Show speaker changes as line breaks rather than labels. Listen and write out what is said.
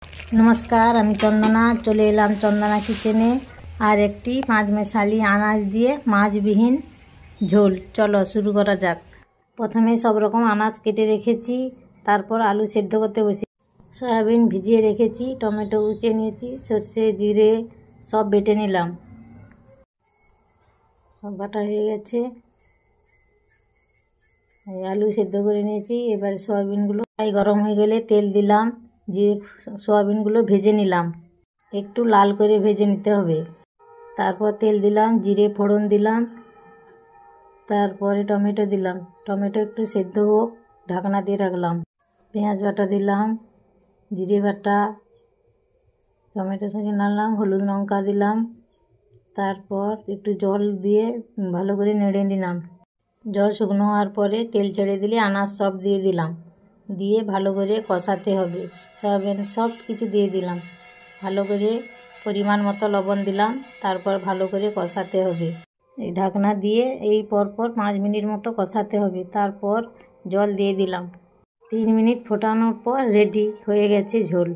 नमस्कार, আমি চন্দনা চলে এলাম চন্দনা কিচেনে। আর একটি পাঁচ মেশালি আনাজ দিয়ে মাছবিহীন ঝোল। চলো শুরু করা যাক। প্রথমে সব রকম আনাজ কেটে রেখেছি, তারপর আলু সেদ্ধ করতে বসি। সয়াবিন ভিজিয়ে রেখেছি, টমেটো কুচিয়ে নিয়েছি, সর্ষে জিরে সব বেটে নিলাম। সব বাটা হয়ে গেছে। আলু সেদ্ধ করে নিয়েছি। এবার সয়াবিনগুলো গরম হয়ে গেলে তেল দিলাম, যে সয়াবিনগুলো ভেজে নিলাম। একটু লাল করে ভেজে নিতে হবে। তারপর তেল দিলাম, জিরে ফোড়ন দিলাম, তারপরে টমেটো দিলাম। টমেটো একটু সেদ্ধ হোক, ঢাকনা দিয়ে রাখলাম। পেঁয়াজ বাটা দিলাম, জিরে বাটা, টমেটোর সঙ্গে নাড়লাম, হলুদ লঙ্কা দিলাম। তারপর একটু জল দিয়ে ভালো করে নেড়ে নিলাম। জল শুকনো হওয়ার পরে তেল ছেড়ে দিলে আনাজ সব দিয়ে দিলাম। দিয়ে ভালো করে কষাতে হবে। সয়াবিন সব কিছু দিয়ে দিলাম। ভালো করে পরিমাণ মতো লবণ দিলাম। তারপর ভালো করে কষাতে হবে। এই ঢাকনা দিয়ে এই পরপর 5 মিনিট মতো কষাতে হবে। তারপর জল দিয়ে দিলাম। 3 মিনিট ফোটানোর পর রেডি হয়ে গেছে ঝোল।